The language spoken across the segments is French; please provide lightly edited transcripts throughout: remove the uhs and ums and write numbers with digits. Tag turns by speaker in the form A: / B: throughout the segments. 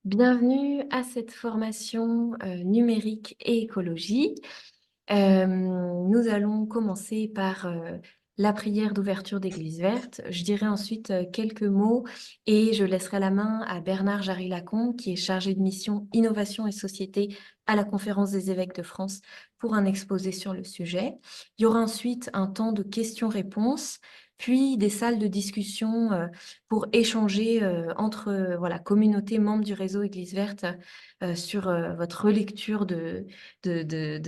A: Bienvenue à cette formation numérique et écologie. Nous allons commencer par la prière d'ouverture d'Église verte. Je dirai ensuite quelques mots et je laisserai la main à Bernard Jarry-Lacombe, qui est chargé de mission Innovation et Société à la Conférence des évêques de France pour un exposé sur le sujet. Il y aura ensuite un temps de questions-réponses, puis des salles de discussion pour échanger entre voilà, communautés membres du réseau Église verte sur votre relecture de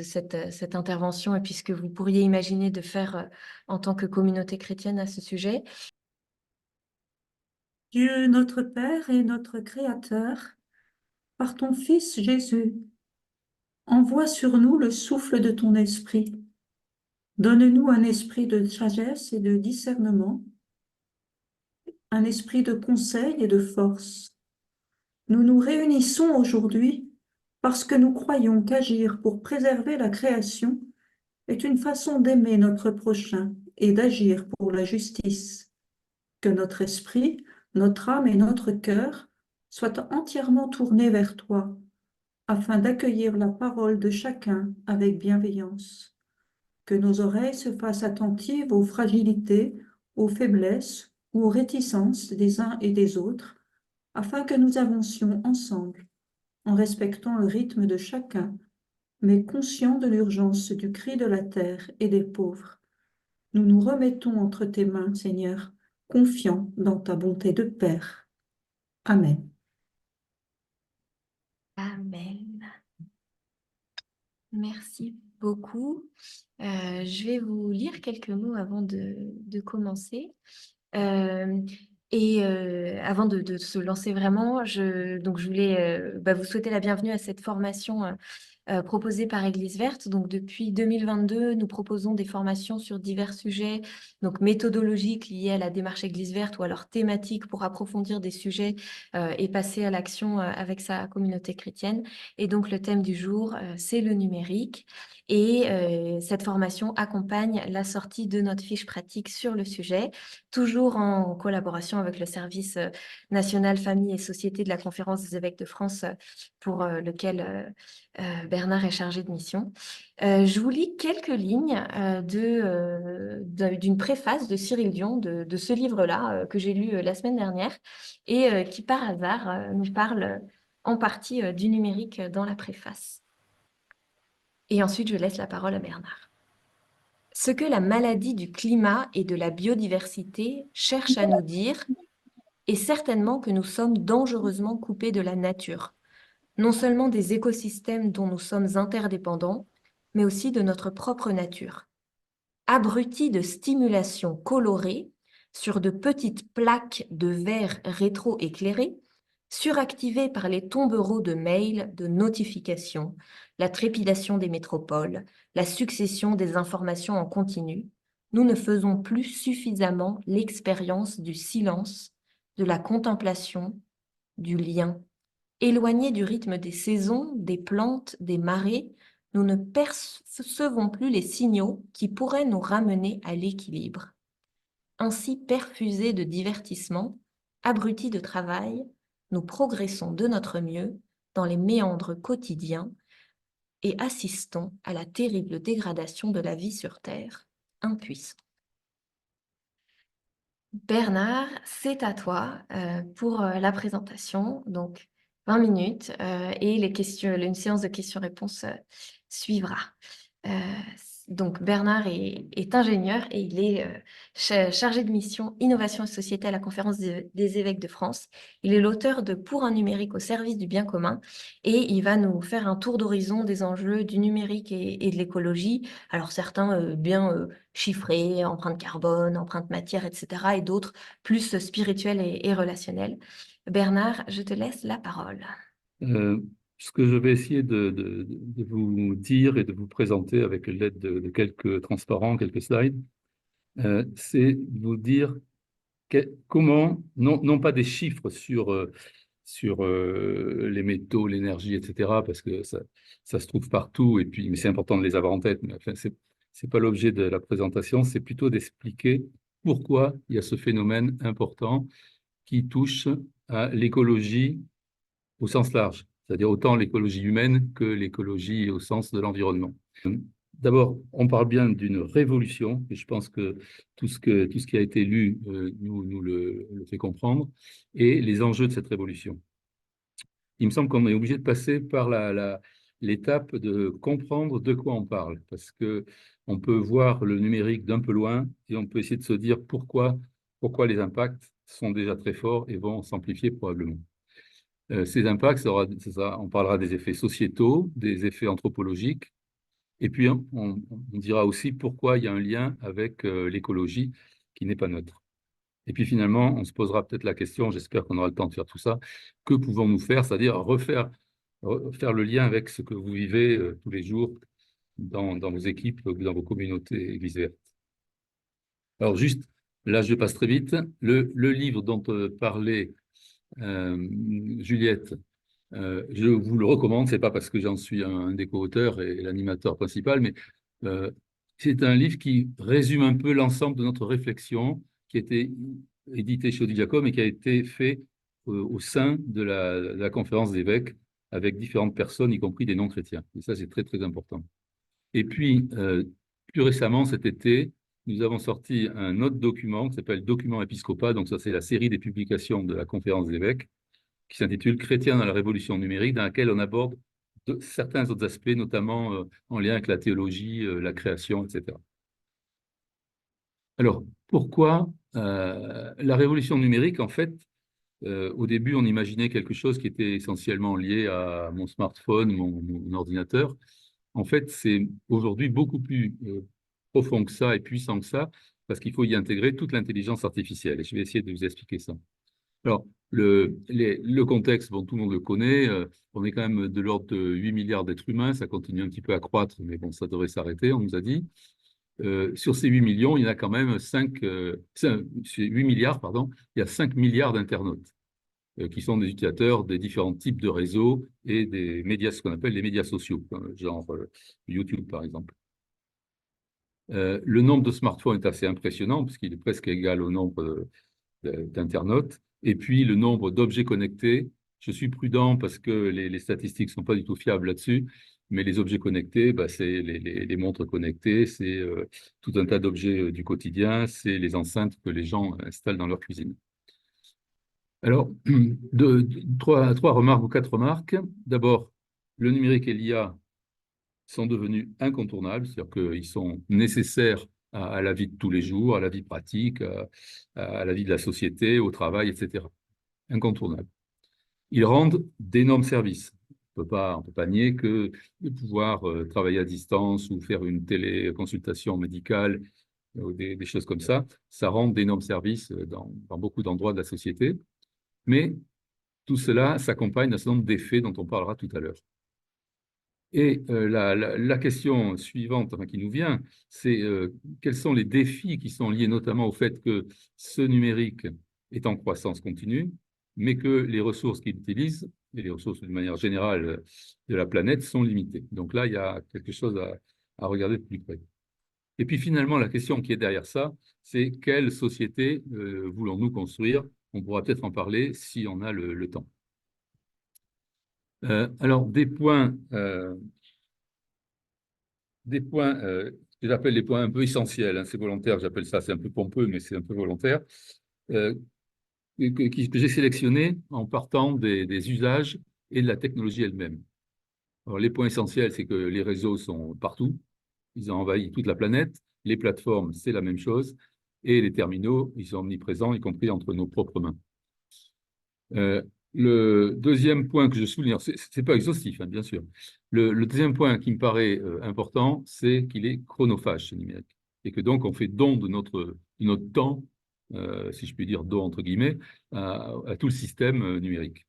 A: cette intervention et puis ce que vous pourriez imaginer de faire en tant que communauté chrétienne à ce sujet.
B: Dieu notre Père et notre Créateur, par ton Fils Jésus, envoie sur nous le souffle de ton esprit. Donne-nous un esprit de sagesse et de discernement, un esprit de conseil et de force. Nous nous réunissons aujourd'hui parce que nous croyons qu'agir pour préserver la création est une façon d'aimer notre prochain et d'agir pour la justice. Que notre esprit, notre âme et notre cœur soient entièrement tournés vers toi, afin d'accueillir la parole de chacun avec bienveillance. Que nos oreilles se fassent attentives aux fragilités, aux faiblesses ou aux réticences des uns et des autres, afin que nous avancions ensemble, en respectant le rythme de chacun, mais conscients de l'urgence du cri de la terre et des pauvres. Nous nous remettons entre tes mains, Seigneur, confiants dans ta bonté de Père. Amen.
A: Amen. Merci beaucoup. Je vais vous lire quelques mots avant de commencer. Avant de se lancer vraiment, donc je voulais vous souhaiter la bienvenue à cette formation proposée par Église verte. Donc depuis 2022, nous proposons des formations sur divers sujets, donc méthodologiques liés à la démarche Église verte ou alors thématiques pour approfondir des sujets et passer à l'action avec sa communauté chrétienne. Et donc le thème du jour, c'est le numérique. Et cette formation accompagne la sortie de notre fiche pratique sur le sujet, toujours en collaboration avec le service national famille et société de la Conférence des évêques de France, pour lequel Bernard est chargé de mission. Je vous lis quelques lignes d'une préface de Cyril Dion de ce livre-là que j'ai lu la semaine dernière et qui par hasard nous parle en partie du numérique dans la préface. Et ensuite, je laisse la parole à Bernard. Ce que la maladie du climat et de la biodiversité cherche à nous dire est certainement que nous sommes dangereusement coupés de la nature, non seulement des écosystèmes dont nous sommes interdépendants, mais aussi de notre propre nature. Abrutis de stimulation colorée sur de petites plaques de verre rétroéclairées, suractivés par les tombereaux de mails, de notifications, la trépidation des métropoles, la succession des informations en continu, nous ne faisons plus suffisamment l'expérience du silence, de la contemplation, du lien. Éloignés du rythme des saisons, des plantes, des marées, nous ne percevons plus les signaux qui pourraient nous ramener à l'équilibre. Ainsi perfusés de divertissement, abrutis de travail, nous progressons de notre mieux dans les méandres quotidiens et assistons à la terrible dégradation de la vie sur Terre, impuissants. Bernard, c'est à toi pour la présentation, donc 20 minutes et une séance de questions-réponses suivra. Euh, donc Bernard est ingénieur et il est chargé de mission Innovation et Société à la Conférence des évêques de France. Il est l'auteur de Pour un numérique au service du bien commun et il va nous faire un tour d'horizon des enjeux du numérique et de l'écologie. Alors certains bien chiffrés, empreinte carbone, empreinte matière, etc. et d'autres plus spirituels et relationnels. Bernard, je te laisse la parole.
C: Euh, Ce que je vais essayer de vous dire et de vous présenter avec l'aide de quelques transparents, quelques slides, c'est vous dire comment, non pas des chiffres sur les métaux, l'énergie, etc., parce que ça se trouve partout, et puis, mais c'est important de les avoir en tête, mais enfin, c'est pas l'objet de la présentation, c'est plutôt d'expliquer pourquoi il y a ce phénomène important qui touche à l'écologie au sens large, c'est-à-dire autant l'écologie humaine que l'écologie au sens de l'environnement. D'abord, on parle bien d'une révolution, et je pense que tout ce qui a été lu nous le fait comprendre, et les enjeux de cette révolution. Il me semble qu'on est obligé de passer par l'étape de comprendre de quoi on parle, parce que on peut voir le numérique d'un peu loin et on peut essayer de se dire pourquoi les impacts sont déjà très forts et vont s'amplifier probablement. Ces impacts, on parlera des effets sociétaux, des effets anthropologiques, et puis on dira aussi pourquoi il y a un lien avec l'écologie qui n'est pas neutre. Et puis finalement, on se posera peut-être la question, j'espère qu'on aura le temps de faire tout ça, que pouvons-nous faire, c'est-à-dire faire le lien avec ce que vous vivez tous les jours dans vos équipes, dans vos communautés églises vertes. Alors juste, là je passe très vite, le livre dont parlait Juliette, je vous le recommande, c'est pas parce que j'en suis un des co-auteurs et l'animateur principal, mais euh, c'est un livre qui résume un peu l'ensemble de notre réflexion, qui a été édité chez Odile Jacob et qui a été fait au sein de la conférence d'évêques avec différentes personnes, y compris des non-chrétiens. Et ça, c'est très, très important. Et puis, plus récemment, cet été, nous avons sorti un autre document qui s'appelle Document Épiscopat. Donc, ça, c'est la série des publications de la conférence d'évêques qui s'intitule Chrétiens dans la révolution numérique, dans laquelle on aborde certains autres aspects, notamment en lien avec la théologie, la création, etc. Alors, pourquoi la révolution numérique, en fait, au début, on imaginait quelque chose qui était essentiellement lié à mon smartphone, mon ordinateur. En fait, c'est aujourd'hui beaucoup plus profond que ça et puissant que ça, parce qu'il faut y intégrer toute l'intelligence artificielle. Et je vais essayer de vous expliquer ça. Alors, le contexte, bon, tout le monde le connaît. On est quand même de l'ordre de 8 milliards d'êtres humains. Ça continue un petit peu à croître, mais bon, ça devrait s'arrêter, on nous a dit. Sur ces 8 millions, il y en a quand même 8 milliards, pardon, il y a 5 milliards d'internautes qui sont des utilisateurs des différents types de réseaux et des médias, ce qu'on appelle les médias sociaux, genre YouTube, par exemple. Le nombre de smartphones est assez impressionnant, puisqu'il est presque égal au nombre d'internautes. Et puis, le nombre d'objets connectés, je suis prudent parce que les statistiques ne sont pas du tout fiables là-dessus, mais les objets connectés, bah, c'est les montres connectées, c'est tout un tas d'objets du quotidien, c'est les enceintes que les gens installent dans leur cuisine. Alors, trois remarques ou quatre remarques. D'abord, le numérique et l'IA sont devenus incontournables, c'est-à-dire qu'ils sont nécessaires à la vie de tous les jours, à la vie pratique, à la vie de la société, au travail, etc. Incontournables. Ils rendent d'énormes services. On ne peut pas nier que de pouvoir travailler à distance ou faire une téléconsultation médicale ou des choses comme ça rend d'énormes services dans beaucoup d'endroits de la société. Mais tout cela s'accompagne d'un certain nombre d'effets dont on parlera tout à l'heure. Et la question suivante qui nous vient, c'est quels sont les défis qui sont liés notamment au fait que ce numérique est en croissance continue, mais que les ressources qu'il utilise, et les ressources de manière générale de la planète, sont limitées. Donc là, il y a quelque chose à regarder de plus près. Et puis finalement, la question qui est derrière ça, c'est quelle société voulons-nous construire? On pourra peut-être en parler si on a le temps. Alors, des points que j'appelle les points un peu essentiels, hein, c'est volontaire, j'appelle ça, c'est un peu pompeux, mais c'est un peu volontaire, que j'ai sélectionnés en partant des usages et de la technologie elle-même. Alors, les points essentiels, c'est que les réseaux sont partout, ils ont envahi toute la planète, les plateformes, c'est la même chose, et les terminaux, ils sont omniprésents, y compris entre nos propres mains. Le deuxième point que je souligne, c'est pas exhaustif, hein, bien sûr. Le deuxième point qui me paraît important, c'est qu'il est chronophage, ce numérique. Et que donc, on fait don de notre temps, si je puis dire don entre guillemets, à tout le système numérique.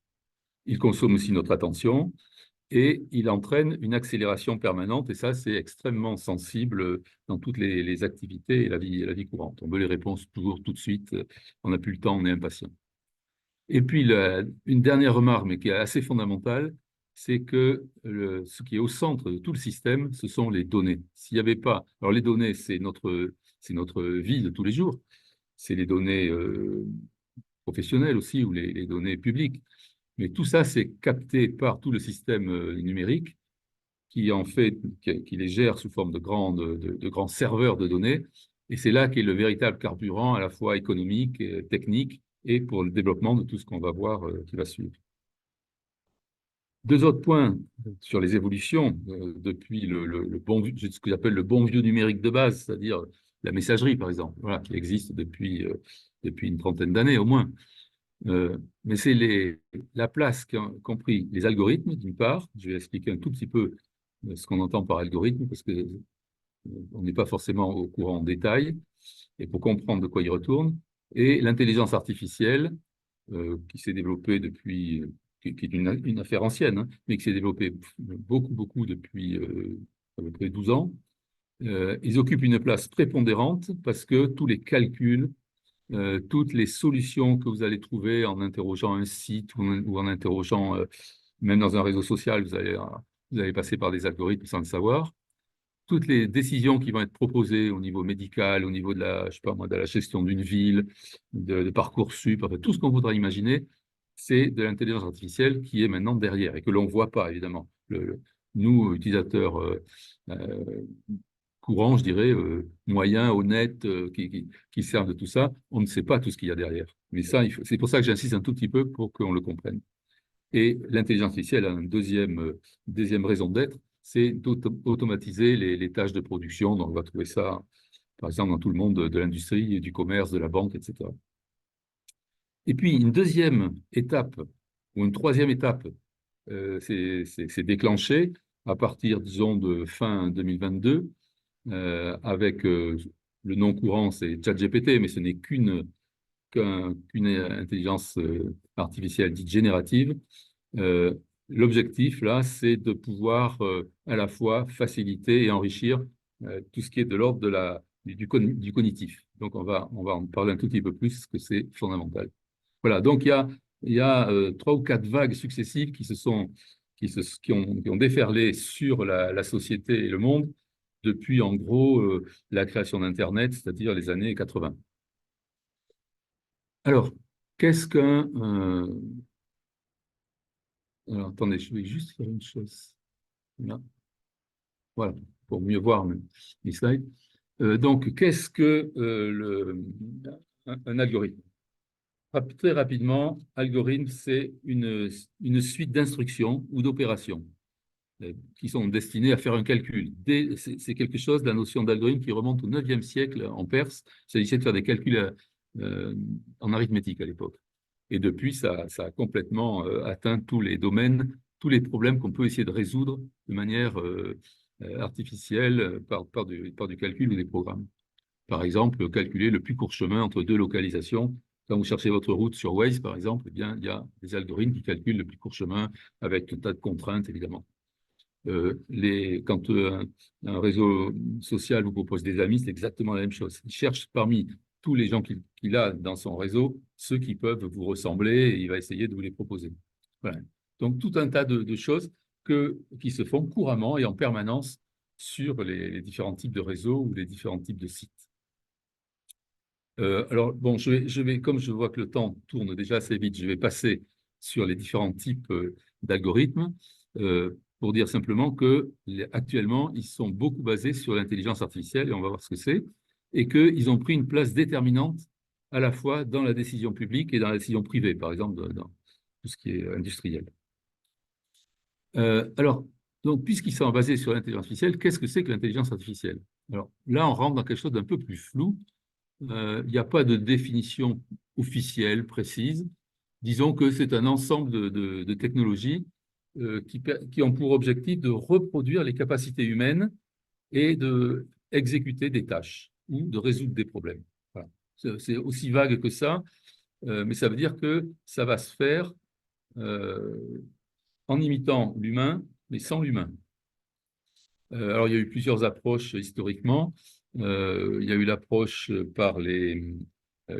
C: Il consomme aussi notre attention et il entraîne une accélération permanente. Et ça, c'est extrêmement sensible dans toutes les activités et la vie courante. On veut les réponses toujours tout de suite. On n'a plus le temps, on est impatient. Et puis, une dernière remarque, mais qui est assez fondamentale, c'est que ce qui est au centre de tout le système, ce sont les données. S'il n'y avait pas... Alors, les données, c'est notre vie de tous les jours. C'est les données professionnelles aussi, ou les données publiques. Mais tout ça, c'est capté par tout le système numérique qui qui les gère sous forme de grands serveurs de données. Et c'est là qu'est le véritable carburant à la fois économique, et technique et pour le développement de tout ce qu'on va voir qui va suivre. Deux autres points sur les évolutions depuis ce que j'appelle le bon vieux numérique de base, c'est-à-dire la messagerie, par exemple, voilà, qui existe depuis une trentaine d'années au moins. Mais c'est la place qu'ont pris les algorithmes, d'une part. Je vais expliquer un tout petit peu ce qu'on entend par algorithme, parce que on n'est pas forcément au courant en détail, et pour comprendre de quoi il retourne. Et l'intelligence artificielle, qui s'est développée depuis, qui est une affaire ancienne, hein, mais qui s'est développée beaucoup depuis à peu près 12 ans. Ils occupent une place prépondérante parce que tous les calculs, toutes les solutions que vous allez trouver en interrogeant un site ou en interrogeant, même dans un réseau social, vous allez passer par des algorithmes sans le savoir. Toutes les décisions qui vont être proposées au niveau médical, au niveau de la, je sais pas moi, de la gestion d'une ville, de Parcoursup, enfin, tout ce qu'on voudra imaginer, c'est de l'intelligence artificielle qui est maintenant derrière et que l'on ne voit pas, évidemment. Nous, utilisateurs courants, je dirais, moyens, honnêtes, qui servent de tout ça, on ne sait pas tout ce qu'il y a derrière. Mais ça, c'est pour ça que j'insiste un tout petit peu pour qu'on le comprenne. Et l'intelligence artificielle a une deuxième raison d'être, c'est d'automatiser les tâches de production. Donc, on va trouver ça, par exemple, dans tout le monde de l'industrie, du commerce, de la banque, etc. Et puis, une deuxième étape, ou une troisième étape, c'est déclenché à partir, disons, de fin 2022, avec le nom courant, c'est ChatGPT, mais ce n'est qu'une intelligence artificielle dite générative. Euh, L'objectif, là, c'est de pouvoir à la fois faciliter et enrichir tout ce qui est de l'ordre du cognitif. Donc, on va en parler un tout petit peu plus, parce que c'est fondamental. Voilà, donc il y a 3 ou 4 vagues successives qui ont déferlé sur la société et le monde depuis, en gros, la création d'Internet, c'est-à-dire les années 80. Alors, qu'est-ce qu'un... alors, attendez, je vais juste faire une chose. Là. Voilà, pour mieux voir mes slides. Donc, qu'est-ce que un algorithme? Très rapidement, algorithme, c'est une suite d'instructions ou d'opérations qui sont destinées à faire un calcul. C'est quelque chose, la notion d'algorithme, qui remonte au 9e siècle en Perse. Il s'agissait de faire des calculs en arithmétique à l'époque. Et depuis, ça a complètement atteint tous les domaines, tous les problèmes qu'on peut essayer de résoudre de manière artificielle par du calcul ou des programmes. Par exemple, calculer le plus court chemin entre 2 localisations. Quand vous cherchez votre route sur Waze, par exemple, eh bien, il y a des algorithmes qui calculent le plus court chemin avec un tas de contraintes, évidemment. Quand un réseau social vous propose des amis, c'est exactement la même chose. Il cherche parmi tous les gens qu'il a dans son réseau ceux qui peuvent vous ressembler et il va essayer de vous les proposer. Voilà. Donc, tout un tas de choses qui se font couramment et en permanence sur les différents types de réseaux ou les différents types de sites. Alors, bon, comme je vois que le temps tourne déjà assez vite, je vais passer sur les différents types d'algorithmes pour dire simplement que actuellement, ils sont beaucoup basés sur l'intelligence artificielle, et on va voir ce que c'est, et qu'ils ont pris une place déterminante à la fois dans la décision publique et dans la décision privée, par exemple, dans tout ce qui est industriel. Alors, donc, puisqu'ils sont basés sur l'intelligence artificielle, qu'est-ce que c'est que l'intelligence artificielle? Alors, là, on rentre dans quelque chose d'un peu plus flou. Il n'y a pas de définition officielle, précise. Disons que c'est un ensemble de technologies qui ont pour objectif de reproduire les capacités humaines et d'exécuter des tâches ou de résoudre des problèmes. Voilà. C'est aussi vague que ça, mais ça veut dire que ça va se faire en imitant l'humain, mais sans l'humain. Alors, il y a eu plusieurs approches historiquement. Il y a eu l'approche par les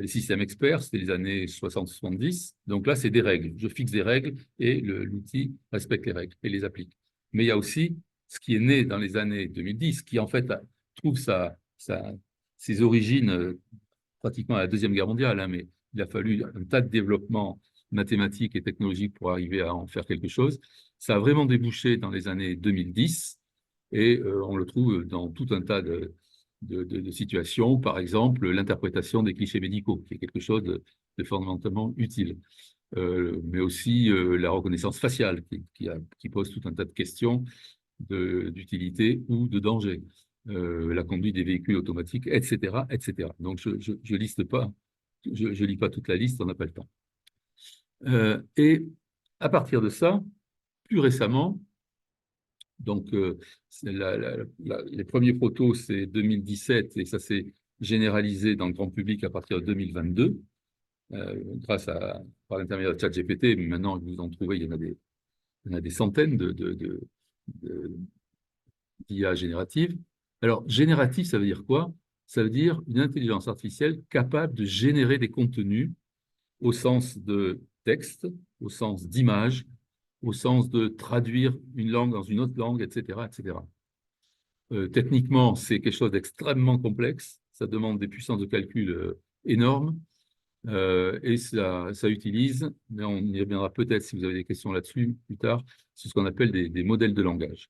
C: systèmes experts, c'était les années 60-70. Donc là, c'est des règles. Je fixe des règles et l'outil respecte les règles et les applique. Mais il y a aussi ce qui est né dans les années 2010, qui en fait trouve ses origines pratiquement à la Deuxième Guerre mondiale, hein, mais il a fallu un tas de développements mathématiques et technologiques pour arriver à en faire quelque chose. Ça a vraiment débouché dans les années 2010 et on le trouve dans tout un tas de situations, par exemple l'interprétation des clichés médicaux, qui est quelque chose de fondamentalement utile. Mais aussi la reconnaissance faciale, qui pose tout un tas de questions d'utilité ou de danger. La conduite des véhicules automatiques, etc., etc. Donc, je liste pas, je lis pas toute la liste, on n'a pas le temps. Et à partir de ça, plus récemment, donc les premiers protos, c'est 2017, et ça s'est généralisé dans le grand public à partir de 2022, grâce par l'intermédiaire de ChatGPT. Mais maintenant, vous en trouvez, il y en a des centaines d'IA générative. Alors, génératif, ça veut dire quoi? Ça veut dire une intelligence artificielle capable de générer des contenus au sens de texte, au sens d'image, au sens de traduire une langue dans une autre langue, etc., etc. Techniquement, c'est quelque chose d'extrêmement complexe. Ça demande des puissances de calcul énormes. Et ça utilise, mais on y reviendra peut-être si vous avez des questions là-dessus plus tard, c'est ce qu'on appelle des modèles de langage.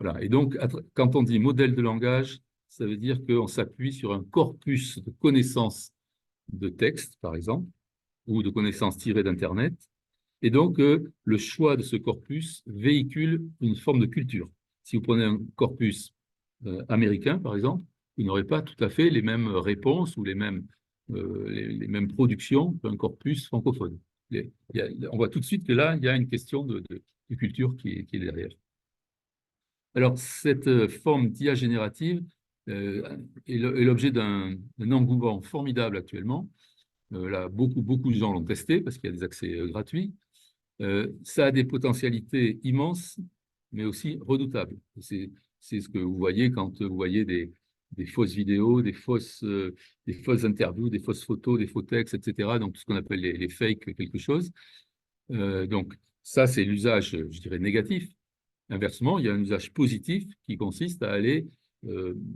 C: Voilà. Et donc, quand on dit modèle de langage, ça veut dire qu'on s'appuie sur un corpus de connaissances de texte, par exemple, ou de connaissances tirées d'Internet. Et donc, le choix de ce corpus véhicule une forme de culture. Si vous prenez un corpus américain, par exemple, vous n'aurez pas tout à fait les mêmes réponses ou les mêmes productions qu'un corpus francophone. On voit tout de suite que là, il y a une question de culture qui est derrière. Alors, cette forme d'IA générative est l'objet d'un engouement formidable actuellement. Là, beaucoup de gens l'ont testé parce qu'il y a des accès gratuits. Ça a des potentialités immenses, mais aussi redoutables. C'est ce que vous voyez quand vous voyez des fausses vidéos, des fausses interviews, des fausses photos, des faux textes, etc. Donc, tout ce qu'on appelle les fakes quelque chose. Donc, ça, c'est l'usage, je dirais, négatif. Inversement, il y a un usage positif qui consiste à aller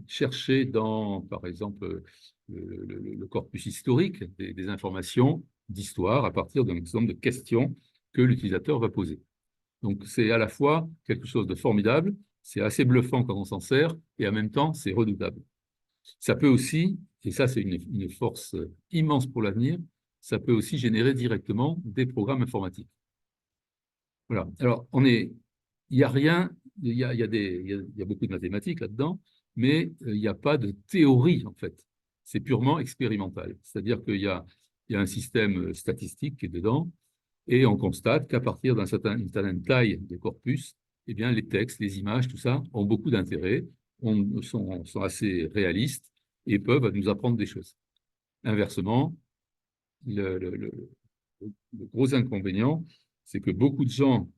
C: chercher dans, par exemple, le corpus historique des informations d'histoire à partir d'un certain nombre de questions que l'utilisateur va poser. Donc, c'est à la fois quelque chose de formidable, c'est assez bluffant quand on s'en sert, et en même temps, c'est redoutable. Ça peut aussi, et ça c'est une force immense pour l'avenir, ça peut aussi générer directement des programmes informatiques. Voilà. Alors, il n'y a rien, il y a beaucoup de mathématiques là-dedans, mais il n'y a pas de théorie, en fait. C'est purement expérimental. C'est-à-dire qu'il y a un système statistique qui est dedans, et on constate qu'à partir d'une certaine taille de corpus, eh bien, les textes, les images, tout ça, ont beaucoup d'intérêt, sont assez réalistes et peuvent nous apprendre des choses. Inversement, le gros inconvénient, c'est que beaucoup de gens,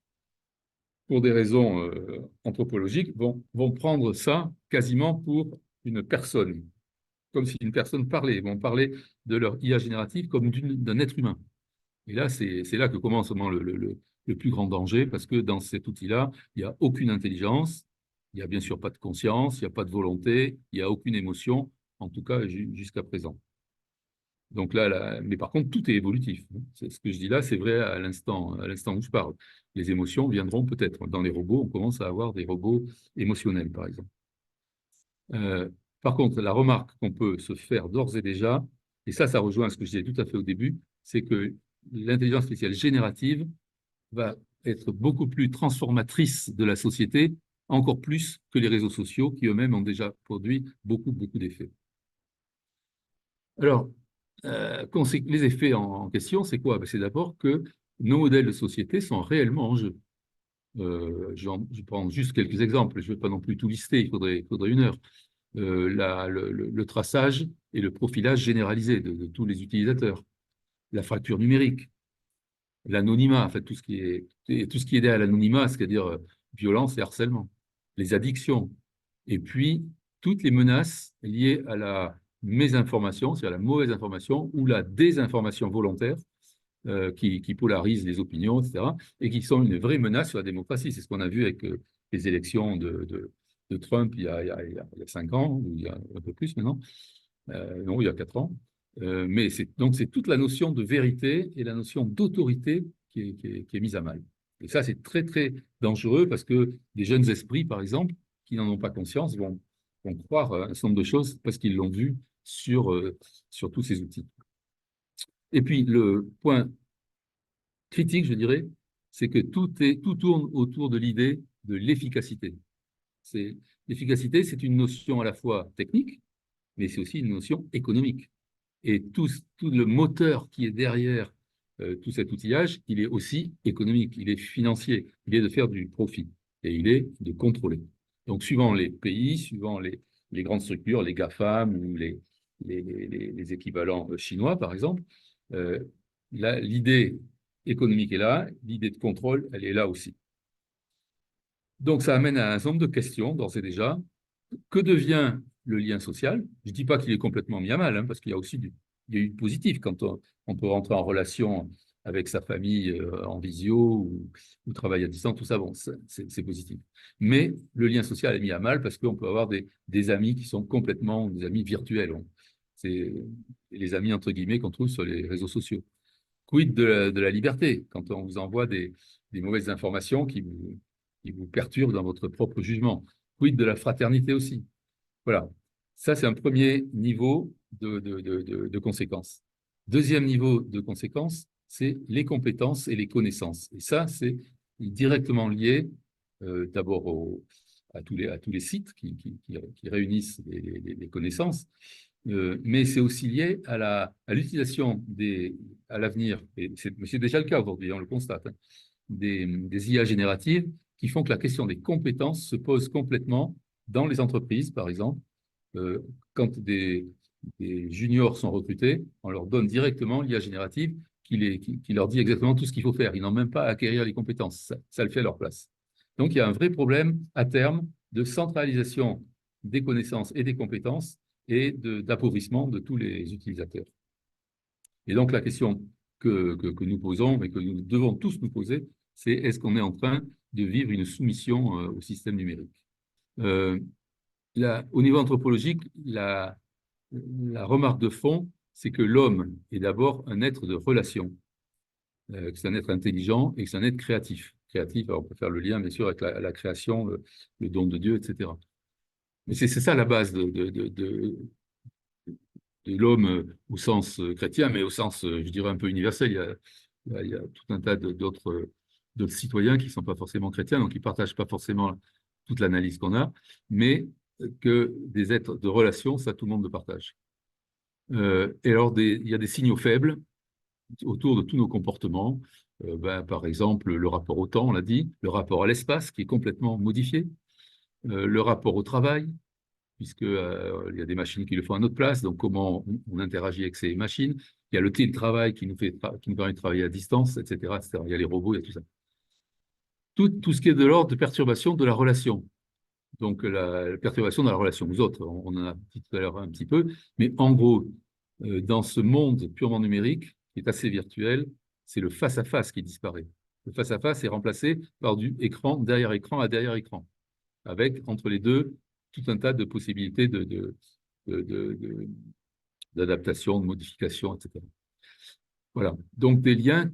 C: pour des raisons anthropologiques, vont prendre ça quasiment pour une personne, comme si une personne parlait. Ils vont parler de leur IA générative comme d'un être humain. Et là, c'est là que commence vraiment le plus grand danger, parce que dans cet outil-là, il n'y a aucune intelligence, il n'y a bien sûr pas de conscience, il n'y a pas de volonté, il n'y a aucune émotion, en tout cas jusqu'à présent. Donc là, mais par contre, tout est évolutif. Ce que je dis là, c'est vrai à l'instant où je parle. Les émotions viendront peut-être. Dans les robots, on commence à avoir des robots émotionnels, par exemple. Par contre, la remarque qu'on peut se faire d'ores et déjà, et ça rejoint ce que je disais tout à fait au début, c'est que l'intelligence artificielle générative va être beaucoup plus transformatrice de la société, encore plus que les réseaux sociaux qui eux-mêmes ont déjà produit beaucoup d'effets. Alors, les effets en question, c'est quoi? C'est d'abord que nos modèles de société sont réellement en jeu. Je prends juste quelques exemples, je ne vais pas non plus tout lister, il faudrait une heure. Le traçage et le profilage généralisé de tous les utilisateurs, la fracture numérique, l'anonymat, en fait, tout ce qui est derrière l'anonymat, c'est-à-dire violence et harcèlement, les addictions, et puis toutes les menaces liées à la mésinformation, c'est-à-dire la mauvaise information ou la désinformation volontaire qui polarise les opinions, etc., et qui sont une vraie menace sur la démocratie. C'est ce qu'on a vu avec les élections de Trump il y a 5 ans, ou il y a un peu plus maintenant, non, il y a 4 ans. Donc, c'est toute la notion de vérité et la notion d'autorité qui est mise à mal. Et ça, c'est très, très dangereux parce que des jeunes esprits, par exemple, qui n'en ont pas conscience, vont croire un certain nombre de choses parce qu'ils l'ont vu sur tous ces outils. Et puis, le point critique, je dirais, c'est que tout tourne autour de l'idée de l'efficacité. L'efficacité, c'est une notion à la fois technique, mais c'est aussi une notion économique. Et tout le moteur qui est derrière tout cet outillage, il est aussi économique, il est financier, il est de faire du profit et il est de contrôler. Donc, suivant les pays, suivant les grandes structures, les GAFAM ou les équivalents chinois, par exemple, euh, l'idée économique est là, l'idée de contrôle, elle est là aussi. Donc, ça amène à un certain nombre de questions, d'ores et déjà. Que devient le lien social? Je ne dis pas qu'il est complètement mis à mal, hein, parce qu'il y a aussi il y a eu du positif quand on peut rentrer en relation avec sa famille en visio ou travailler à distance, tout ça, bon, c'est positif. Mais le lien social est mis à mal parce qu'on peut avoir des amis qui sont complètement des amis virtuels. C'est les amis, entre guillemets, qu'on trouve sur les réseaux sociaux. Quid de la liberté, quand on vous envoie des mauvaises informations qui vous perturbent dans votre propre jugement? Quid de la fraternité aussi? Voilà. Ça, c'est un premier niveau de conséquences. Deuxième niveau de conséquences, c'est les compétences et les connaissances. Et ça, c'est directement lié d'abord à tous les sites qui réunissent les connaissances, mais c'est aussi lié à l'utilisation à l'avenir, et c'est déjà le cas aujourd'hui, on le constate, hein, des IA génératives qui font que la question des compétences se pose complètement dans les entreprises, par exemple. Quand des juniors sont recrutés, on leur donne directement l'IA générative qui leur dit exactement tout ce qu'il faut faire. Ils n'ont même pas à acquérir les compétences. Ça le fait à leur place. Donc, il y a un vrai problème à terme de centralisation des connaissances et des compétences et d'appauvrissement de tous les utilisateurs. Et donc, la question que nous posons et que nous devons tous nous poser, c'est est-ce qu'on est en train de vivre une soumission au système numérique? Au niveau anthropologique, la remarque de fond, c'est que l'homme est d'abord un être de relation, que c'est un être intelligent et que c'est un être créatif. Créatif, alors on peut faire le lien, bien sûr, avec la création, le don de Dieu, etc. Mais c'est ça la base de l'homme au sens chrétien, mais au sens, je dirais, un peu universel. Il y a tout un tas d'autres citoyens qui ne sont pas forcément chrétiens, donc qui ne partagent pas forcément toute l'analyse qu'on a, mais que des êtres de relation, ça, tout le monde le partage. Et alors, il y a des signaux faibles autour de tous nos comportements. Par exemple, le rapport au temps, on l'a dit, le rapport à l'espace qui est complètement modifié, le rapport au travail, puisque il y a des machines qui le font à notre place, donc comment on interagit avec ces machines. Il y a le télétravail qui nous permet de travailler à distance, etc., etc. Il y a les robots, il y a tout ça. Tout ce qui est de l'ordre de perturbation de la relation. Donc la perturbation dans la relation aux autres, on en a dit tout à l'heure un petit peu, mais en gros, dans ce monde purement numérique, qui est assez virtuel, c'est le face-à-face qui disparaît. Le face-à-face est remplacé par du écran, derrière écran à derrière écran, avec entre les deux tout un tas de possibilités d'adaptation, de modification, etc. Voilà. Donc des liens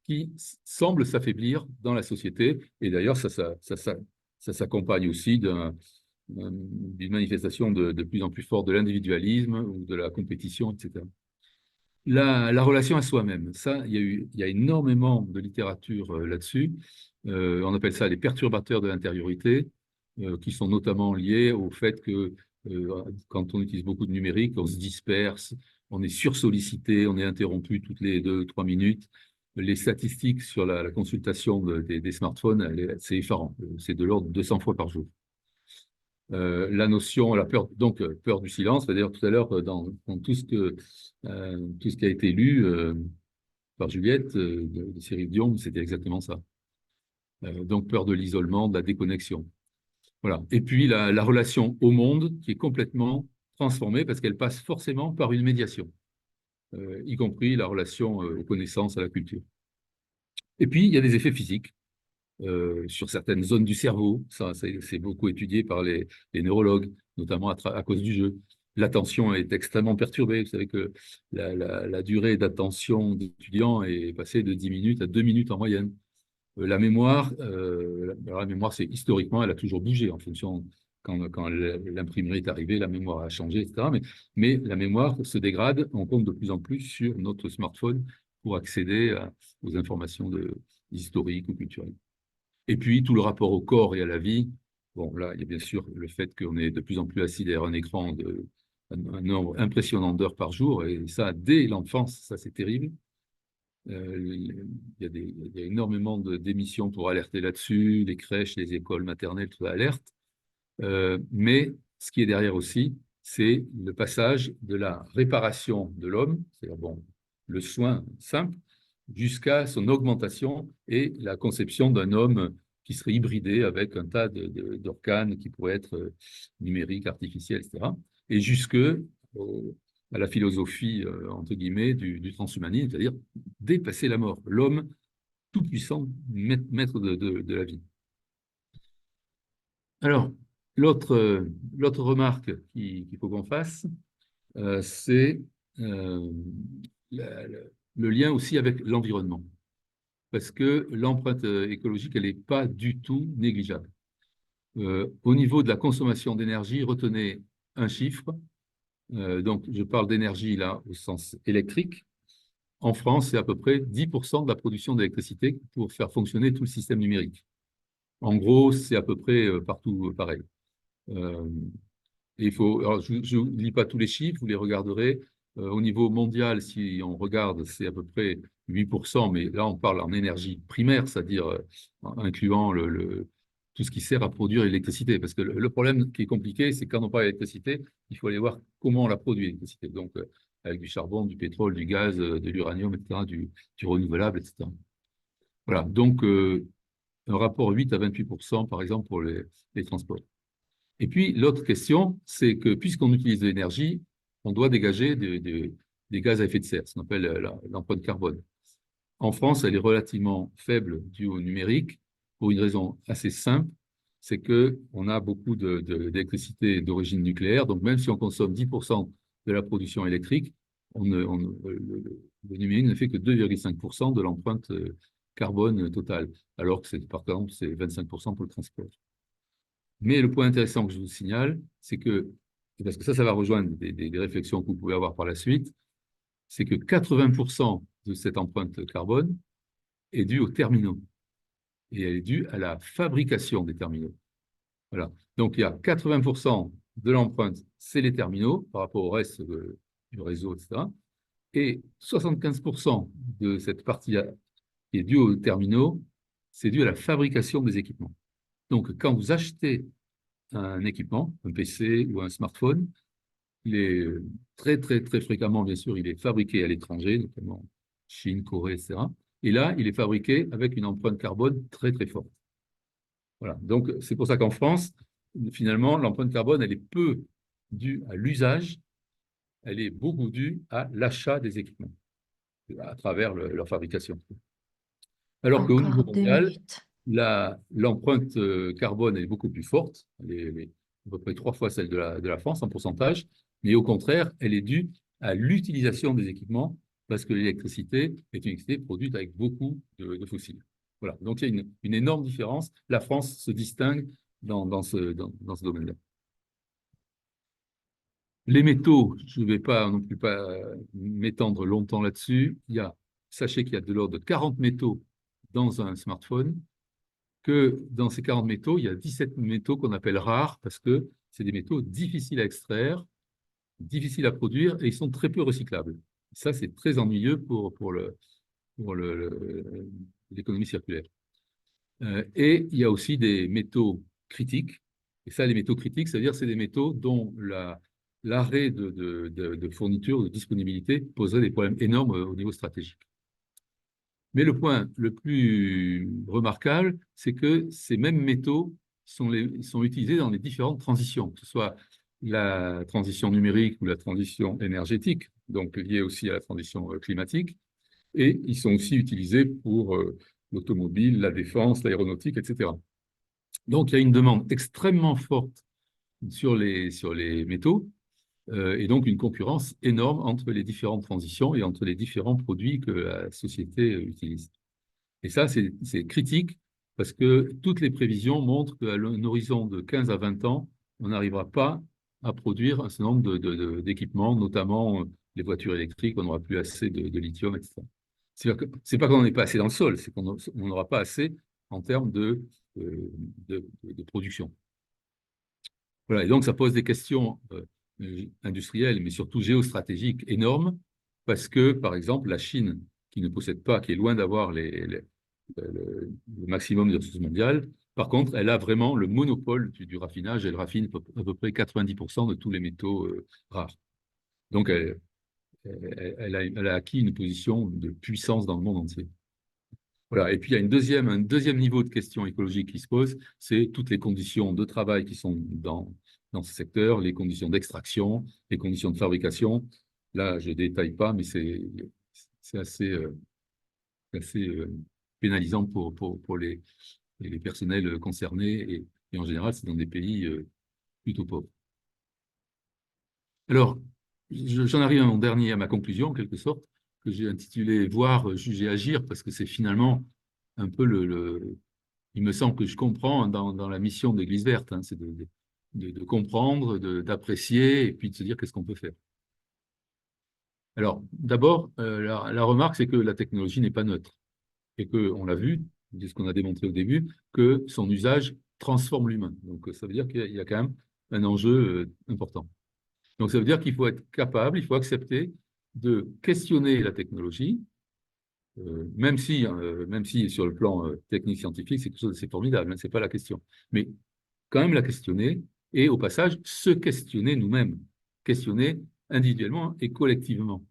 C: qui semblent s'affaiblir dans la société, et d'ailleurs ça s'accompagne aussi d'une manifestation de plus en plus forte de l'individualisme ou de la compétition, etc. La relation à soi-même, ça, il y a énormément de littérature là-dessus. On appelle ça les perturbateurs de l'intériorité, qui sont notamment liés au fait que quand on utilise beaucoup de numérique, on se disperse, on est sursollicité, on est interrompu toutes les 2-3 minutes. Les statistiques sur la consultation des smartphones, c'est effarant. C'est de l'ordre de 200 fois par jour. La notion, la peur, donc peur du silence, c'est-à-dire tout à l'heure dans tout ce qui a été lu par Juliette de Cyril Dion, c'était exactement ça. Donc peur de l'isolement, de la déconnexion. Voilà. Et puis la relation au monde qui est complètement transformée parce qu'elle passe forcément par une médiation, y compris la relation aux connaissances, à la culture. Et puis il y a des effets physiques. Sur certaines zones du cerveau. Ça, c'est beaucoup étudié par les neurologues, notamment à cause du jeu. l'attention est extrêmement perturbée. Vous savez que la durée d'attention d'étudiants est passée de 10 minutes à 2 minutes en moyenne. La mémoire, la mémoire, c'est historiquement, elle a toujours bougé en fonction, quand l'imprimerie est arrivée, la mémoire a changé, etc. Mais la mémoire se dégrade, on compte de plus en plus sur notre smartphone pour accéder aux informations historiques ou culturelles. Et puis, tout le rapport au corps et à la vie. Bon, là, il y a bien sûr le fait qu'on est de plus en plus assis derrière un écran un nombre impressionnant d'heures par jour, et ça, dès l'enfance, ça, c'est terrible. Il y a énormément d'émissions pour alerter là-dessus, les crèches, les écoles maternelles, tout alerte. Mais ce qui est derrière aussi, c'est le passage de la réparation de l'homme, c'est-à-dire bon, le soin simple, jusqu'à son augmentation et la conception d'un homme qui serait hybridé avec un tas d'organes qui pourraient être numériques, artificiels, etc. Et jusque à la philosophie, entre guillemets, du transhumanisme, c'est-à-dire dépasser la mort, l'homme tout-puissant, maître de la vie. Alors, l'autre remarque qu'il faut qu'on fasse, c'est le lien aussi avec l'environnement. Parce que l'empreinte écologique, elle n'est pas du tout négligeable. Au niveau de la consommation d'énergie, retenez un chiffre. Donc, je parle d'énergie là au sens électrique. En France, c'est à peu près 10% de la production d'électricité pour faire fonctionner tout le système numérique. En gros, c'est à peu près partout pareil. Et alors, je ne lis pas tous les chiffres, vous les regarderez. Au niveau mondial, si on regarde, c'est à peu près 8%, mais là, on parle en énergie primaire, c'est-à-dire incluant tout ce qui sert à produire l'électricité. Parce que le problème qui est compliqué, c'est quand on parle d'électricité, il faut aller voir comment on la produit, l'électricité. Donc, avec du charbon, du pétrole, du gaz, de l'uranium, etc., du renouvelable, etc. Voilà, donc un rapport 8 à 28%, par exemple, pour les transports. Et puis, l'autre question, c'est que puisqu'on utilise de l'énergie, on doit dégager des gaz à effet de serre, ce qu'on appelle l'empreinte carbone. En France, elle est relativement faible due au numérique, pour une raison assez simple, c'est qu'on a beaucoup d'électricité d'origine nucléaire, donc même si on consomme 10% de la production électrique, le numérique ne fait que 2,5% de l'empreinte carbone totale, alors que par exemple, c'est 25% pour le transport. Mais le point intéressant que je vous signale, c'est que, parce que ça va rejoindre des réflexions que vous pouvez avoir par la suite, c'est que 80% de cette empreinte carbone est due aux terminaux. Et elle est due à la fabrication des terminaux. Voilà. Donc, il y a 80% de l'empreinte, c'est les terminaux par rapport au reste du réseau, etc. Et 75% de cette partie qui est due aux terminaux, c'est dû à la fabrication des équipements. Donc, quand vous achetez un équipement, un PC ou un smartphone, il est très, très, très fréquemment, bien sûr, il est fabriqué à l'étranger, notamment Chine, Corée, etc. Et là, il est fabriqué avec une empreinte carbone très, très forte. Voilà. Donc, c'est pour ça qu'en France, finalement, l'empreinte carbone, elle est peu due à l'usage, elle est beaucoup due à l'achat des équipements, à travers leur fabrication. Alors qu'au niveau
A: Encore 2 minutes.
C: l'empreinte carbone est beaucoup plus forte, elle est à peu près 3 fois celle de la France en pourcentage, mais au contraire, elle est due à l'utilisation des équipements, parce que l'électricité est une électricité produite avec beaucoup de fossiles. Voilà, donc il y a une énorme différence. La France se distingue dans ce domaine-là. Les métaux, je ne vais pas non plus pas m'étendre longtemps là-dessus. Sachez qu'il y a de l'ordre de 40 métaux dans un smartphone, que dans ces 40 métaux, il y a 17 métaux qu'on appelle rares, parce que c'est des métaux difficiles à extraire, difficiles à produire, et ils sont très peu recyclables. Ça, c'est très ennuyeux pour l'économie circulaire. Et il y a aussi des métaux critiques. Et ça, les métaux critiques, c'est-à-dire c'est des métaux dont l'arrêt de fourniture, de disponibilité poserait des problèmes énormes au niveau stratégique. Mais le point le plus remarquable, c'est que ces mêmes métaux sont utilisés dans les différentes transitions, que ce soit la transition numérique ou la transition énergétique, donc liée aussi à la transition climatique, et ils sont aussi utilisés pour l'automobile, la défense, l'aéronautique, etc. Donc, il y a une demande extrêmement forte sur les métaux, et donc une concurrence énorme entre les différentes transitions et entre les différents produits que la société utilise. Et ça, c'est critique parce que toutes les prévisions montrent qu'à un horizon de 15 à 20 ans, on n'arrivera pas à produire un certain nombre d'équipements, notamment les voitures électriques, on n'aura plus assez de lithium, etc. C'est pas qu'on n'est pas assez dans le sol, c'est qu'on n'aura pas assez en termes de production. Voilà, et donc ça pose des questions industrielles, mais surtout géostratégiques énormes, parce que, par exemple, la Chine, qui ne possède pas, qui est loin d'avoir le maximum de ressources mondiales, par contre, elle a vraiment le monopole du raffinage. Elle raffine à peu près 90% de tous les métaux rares. Donc, elle a acquis une position de puissance dans le monde entier. Voilà. Et puis, il y a un deuxième niveau de question écologique qui se pose, c'est toutes les conditions de travail qui sont dans ce secteur, les conditions d'extraction, les conditions de fabrication. Là, je ne détaille pas, mais c'est assez pénalisant pour les personnels concernés. Et en général, c'est dans des pays plutôt pauvres. Alors, j'en arrive à mon dernier, à ma conclusion, en quelque sorte, que j'ai intitulé Voir, juger, agir, parce que c'est finalement un peu il me semble que je comprends dans la mission d'Église verte, hein, c'est de comprendre, d'apprécier, et puis de se dire qu'est-ce qu'on peut faire. Alors, d'abord, la remarque, c'est que la technologie n'est pas neutre, et qu'on l'a vu, c'est ce qu'on a démontré au début, que son usage transforme l'humain. Donc, ça veut dire qu'il y a quand même un enjeu important. Donc, ça veut dire qu'il faut être capable, il faut accepter de questionner la technologie, même si sur le plan technique scientifique, c'est quelque chose d'assez formidable, hein, ce n'est pas la question. Mais quand même la questionner et au passage se questionner nous-mêmes, questionner individuellement et collectivement.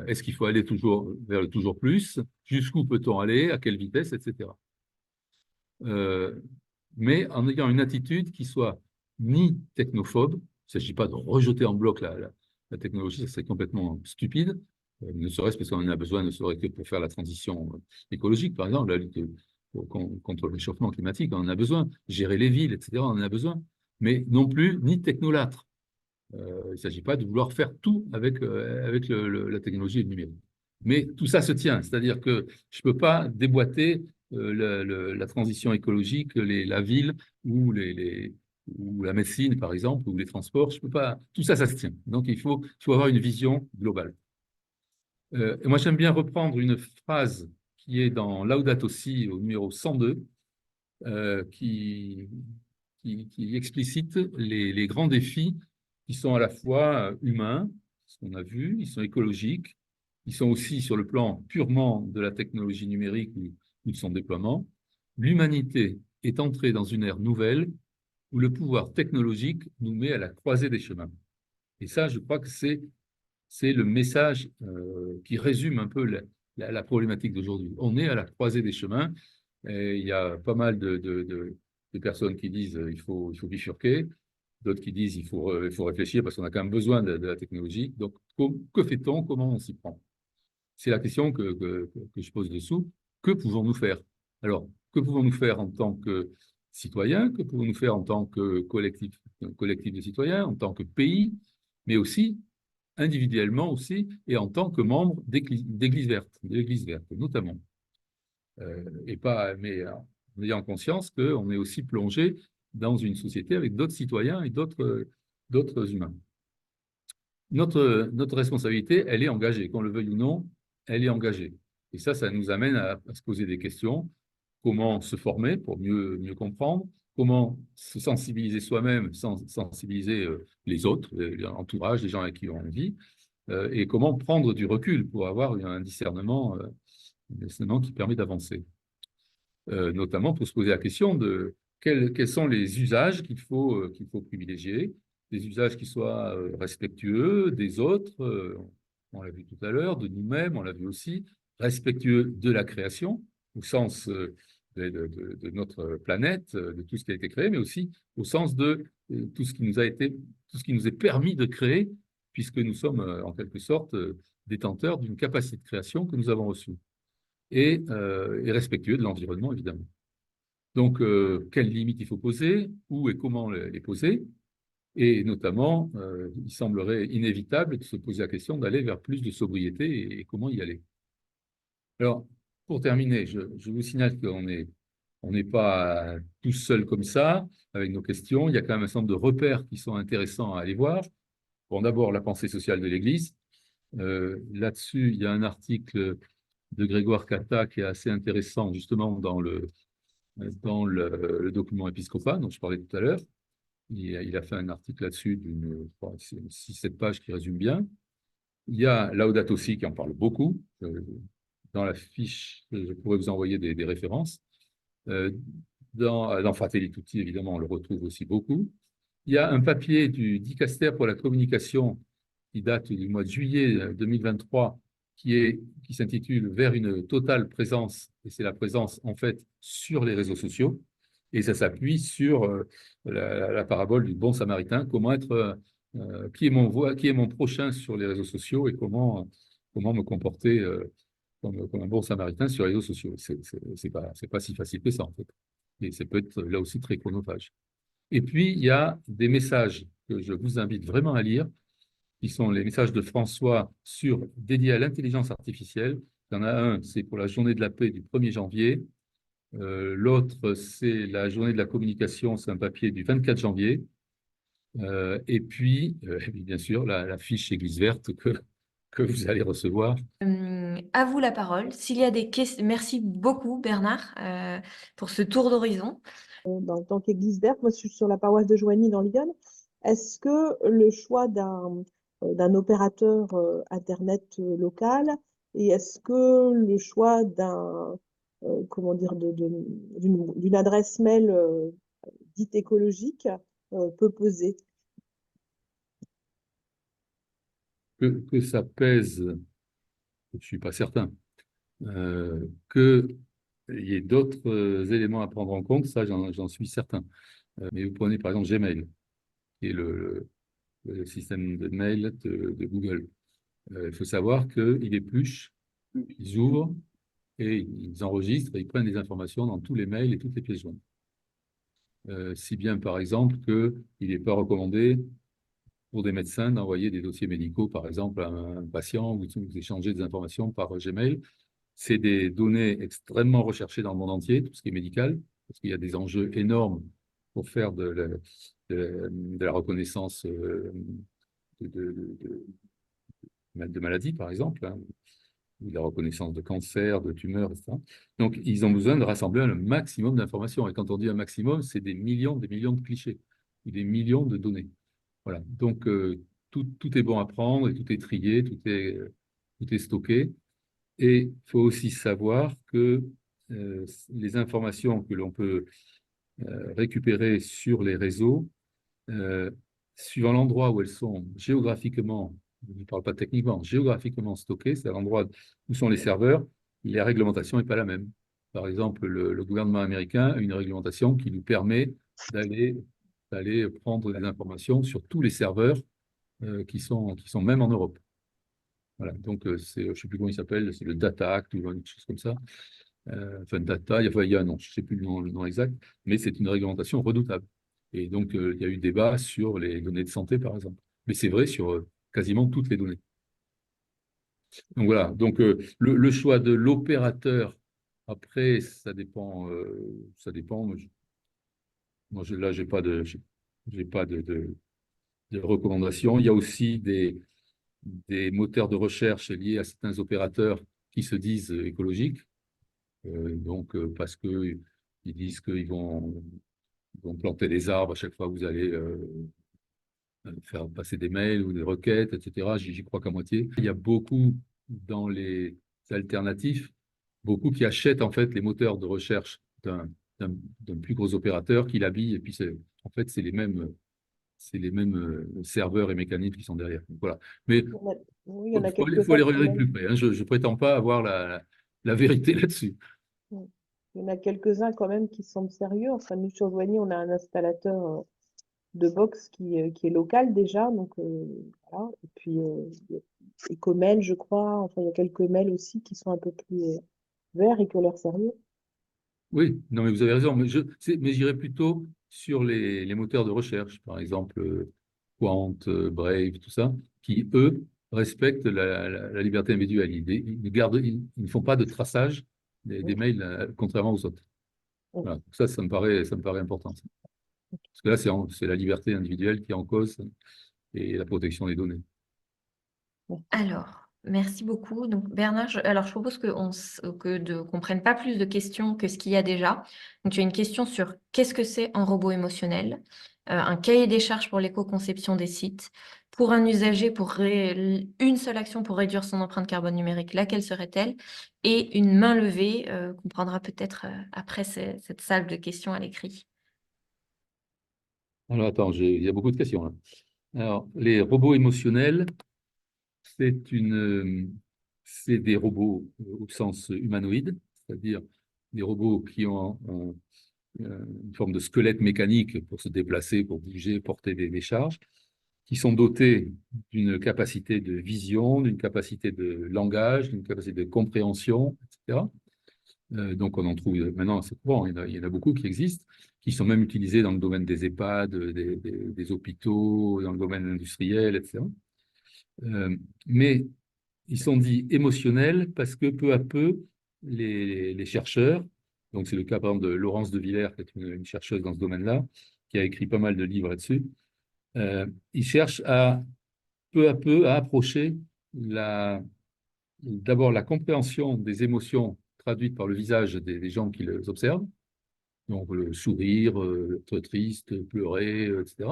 C: Est-ce qu'il faut aller toujours vers le toujours plus? Jusqu'où peut-on aller? À quelle vitesse? Etc. Mais en ayant une attitude qui soit ni technophobe, il ne s'agit pas de rejeter en bloc la technologie, ça serait complètement stupide, ne serait-ce parce qu'on en a besoin, ne serait-ce que pour faire la transition écologique, par exemple, la lutte contre le réchauffement climatique, on en a besoin, gérer les villes, etc., on en a besoin, mais non plus ni technolâtre. Il ne s'agit pas de vouloir faire tout avec la technologie et le numérique. Mais tout ça se tient, c'est-à-dire que je ne peux pas déboîter la transition écologique, la ville ou la médecine, par exemple, ou les transports. Je peux pas. Tout ça, ça se tient. Donc, il faut avoir une vision globale. Et moi, j'aime bien reprendre une phrase qui est dans Laudato Si, au numéro 102, qui explicite les grands défis qui sont à la fois humains, ce qu'on a vu, ils sont écologiques, ils sont aussi sur le plan purement de la technologie numérique ou de son déploiement. L'humanité est entrée dans une ère nouvelle où le pouvoir technologique nous met à la croisée des chemins. Et ça, je crois que c'est le message qui résume un peu la problématique d'aujourd'hui. On est à la croisée des chemins. Et il y a pas mal de personnes qui disent il faut bifurquer, d'autres qui disent il faut réfléchir parce qu'on a quand même besoin de la technologie. Donc, que fait-on? Comment on s'y prend? C'est la question que je pose dessous. Que pouvons-nous faire? Alors, que pouvons-nous faire en tant que citoyens? Que pouvons-nous faire en tant que collectif de citoyens, en tant que pays, mais aussi individuellement aussi, et en tant que membre d'Église verte, de l'Église verte notamment. Mais en ayant conscience qu'on est aussi plongé dans une société avec d'autres citoyens et d'autres humains. Notre responsabilité, elle est engagée, qu'on le veuille ou non, elle est engagée. Et ça nous amène à se poser des questions. Comment se former pour mieux comprendre? Comment se sensibiliser soi-même, sensibiliser les autres, l'entourage, les gens avec qui on vit? Et comment prendre du recul pour avoir un discernement qui permet d'avancer. Notamment pour se poser la question de quels sont les usages qu'il faut privilégier, des usages qui soient respectueux des autres, on l'a vu tout à l'heure, de nous-mêmes, on l'a vu aussi, respectueux de la création, au sens de notre planète, de tout ce qui a été créé, mais aussi au sens de tout ce qui nous est permis de créer, puisque nous sommes en quelque sorte détenteurs d'une capacité de création que nous avons reçue, et respectueux de l'environnement, évidemment. Donc, quelles limites il faut poser, où et comment les poser, Et notamment, il semblerait inévitable de se poser la question d'aller vers plus de sobriété et comment y aller. Alors, pour terminer, je vous signale on n'est pas tous seuls comme ça, avec nos questions. Il y a quand même un certain nombre de repères qui sont intéressants à aller voir. Bon, d'abord, la pensée sociale de l'Église. Là-dessus, il y a un article de Grégoire Catta qui est assez intéressant, justement, le document épiscopat dont je parlais tout à l'heure. Il a fait un article là-dessus d'une 6-7 pages qui résume bien. Il y a Laudato Si qui en parle beaucoup. Dans la fiche, je pourrais vous envoyer des références. Dans Fratelli Tutti, évidemment, on le retrouve aussi beaucoup. Il y a un papier du Dicaster pour la communication qui date du mois de juillet 2023 qui s'intitule Vers une totale présence, et c'est la présence en fait sur les réseaux sociaux, et ça s'appuie sur la parabole du bon samaritain, comment être, qui est mon prochain sur les réseaux sociaux et comment me comporter comme un bon samaritain sur les réseaux sociaux. C'est pas si facile que ça en fait, et ça peut être là aussi très chronophage. Et puis, il y a des messages que je vous invite vraiment à lire, qui sont les messages de François dédiés à l'intelligence artificielle. Il y en a un, c'est pour la journée de la paix du 1er janvier. L'autre, c'est la journée de la communication, c'est un papier du 24 janvier. Et puis, bien sûr, la fiche Église verte que vous allez recevoir.
A: À vous la parole. S'il y a des questions, merci beaucoup Bernard pour ce tour d'horizon.
D: En tant qu'Église verte, moi je suis sur la paroisse de Joigny dans l'Yonne. Est-ce que le choix d'un opérateur Internet local et est-ce que le choix comment dire, d'une adresse mail dite écologique peut peser?
C: Que ça pèse, je ne suis pas certain. Qu'il y ait d'autres éléments à prendre en compte, ça j'en suis certain. Mais vous prenez par exemple Gmail, qui est le système de mail de Google. Il faut savoir qu'ils épluchent, ils ouvrent et ils enregistrent et ils prennent des informations dans tous les mails et toutes les pièces jointes. Si bien par exemple qu'il n'est pas recommandé pour des médecins d'envoyer des dossiers médicaux, par exemple, à un patient ou vous échanger des informations par Gmail. C'est des données extrêmement recherchées dans le monde entier, tout ce qui est médical, parce qu'il y a des enjeux énormes pour faire de la reconnaissance de maladies, par exemple, hein, ou de la reconnaissance de cancer, de tumeurs, etc. Donc, ils ont besoin de rassembler un maximum d'informations. Et quand on dit un maximum, c'est des millions de clichés, ou des millions de données. Voilà. Donc, tout est bon à prendre, et tout est trié, tout est stocké. Et il faut aussi savoir que les informations que l'on peut récupérer sur les réseaux, suivant l'endroit où elles sont géographiquement, je ne parle pas techniquement, géographiquement stockées, c'est à l'endroit où sont les serveurs, la réglementation n'est pas la même. Par exemple, le gouvernement américain a une réglementation qui lui permet d'aller prendre des informations sur tous les serveurs qui sont même en Europe. Voilà, donc je ne sais plus comment il s'appelle, c'est le Data Act ou une chose comme ça. Enfin, Data, il y a un nom, je ne sais plus le nom exact, mais c'est une réglementation redoutable. Et donc, il y a eu débat sur les données de santé, par exemple. Mais c'est vrai sur quasiment toutes les données. Donc voilà, donc le choix de l'opérateur, après, ça dépend. Moi, là, j'ai pas de recommandations. Il y a aussi des moteurs de recherche liés à certains opérateurs qui se disent écologiques. Donc, parce qu'ils disent qu'ils vont planter des arbres à chaque fois que vous allez faire passer des mails ou des requêtes, etc. J'y crois qu'à moitié. Il y a beaucoup dans les alternatifs, beaucoup qui achètent en fait les moteurs de recherche d'un plus gros opérateur qui l'habille, et puis en fait, c'est les mêmes serveurs et mécanismes qui sont derrière. Donc, voilà. Mais
D: Oui, il y en a
C: il faut
D: quelques-uns
C: aller
D: quand
C: regarder de
D: même.
C: plus près. Hein. Je ne prétends pas avoir la vérité là-dessus.
D: Il y en a quelques-uns quand même qui semblent sérieux. Enfin, nous, sur Joigny, on a un installateur de box qui est local déjà. Donc, voilà. Et puis, Ecomel, je crois. Enfin, il y a quelques mails aussi qui sont un peu plus verts et qui ont l'air sérieux.
C: Oui, non, mais vous avez raison. Mais j'irais plutôt sur les moteurs de recherche. Par exemple, Quant, Brave, tout ça, qui, eux, respectent la liberté individuelle. Ils ne font pas de traçage des mails, contrairement aux autres. Voilà. Ça me paraît important. Ça. Parce que là, c'est la liberté individuelle qui est en cause et la protection des données.
A: Alors, merci beaucoup. Donc, Bernard, alors je propose qu'on prenne pas plus de questions que ce qu'il y a déjà. Donc, tu as une question sur qu'est-ce que c'est un robot émotionnel, un cahier des charges pour l'éco-conception des sites, pour un usager, une seule action pour réduire son empreinte carbone numérique, laquelle serait-elle? Et une main levée qu'on prendra peut-être après cette salle de questions à l'écrit.
C: Alors, attends, il y a beaucoup de questions là. Alors, les robots émotionnels, c'est des robots au sens humanoïde, c'est-à-dire des robots qui ont une forme de squelette mécanique pour se déplacer, pour bouger, porter des charges, qui sont dotés d'une capacité de vision, d'une capacité de langage, d'une capacité de compréhension, etc. Donc on en trouve maintenant assez courant, il y en a beaucoup qui existent, qui sont même utilisés dans le domaine des EHPAD, des hôpitaux, dans le domaine industriel, etc. Mais ils sont dits émotionnels parce que peu à peu, les chercheurs, donc c'est le cas par exemple de Laurence de Villers, qui est une chercheuse dans ce domaine-là, qui a écrit pas mal de livres là-dessus, ils cherchent peu à peu à approcher d'abord la compréhension des émotions traduites par le visage des gens qui les observent, donc le sourire, être triste, pleurer, etc.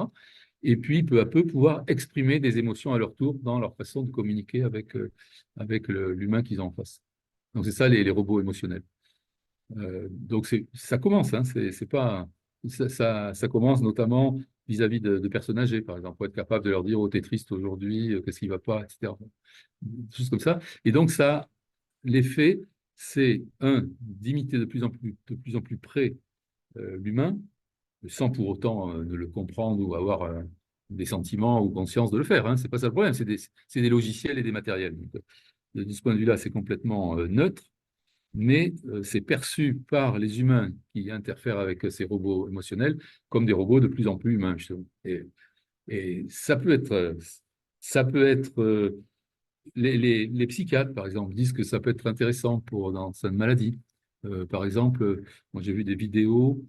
C: Et puis, peu à peu, pouvoir exprimer des émotions à leur tour dans leur façon de communiquer avec l'humain qu'ils ont en face. Donc, c'est ça les robots émotionnels. Donc, ça commence, hein, c'est pas, ça commence notamment vis-à-vis de personnes âgées, par exemple, pour être capable de leur dire, oh, t'es triste aujourd'hui, qu'est-ce qui va pas, etc. Des choses comme ça. Et donc, ça, l'effet, c'est, d'imiter de plus en plus près l'humain, sans pour autant ne le comprendre ou avoir des sentiments ou conscience de le faire. Hein. C'est pas ça le problème, c'est des logiciels et des matériels. Donc, de ce point de vue-là, c'est complètement neutre, mais c'est perçu par les humains qui interfèrent avec ces robots émotionnels comme des robots de plus en plus humains, justement. Et ça peut être les psychiatres, par exemple, disent que ça peut être intéressant dans certaines maladies. Par exemple, moi j'ai vu des vidéos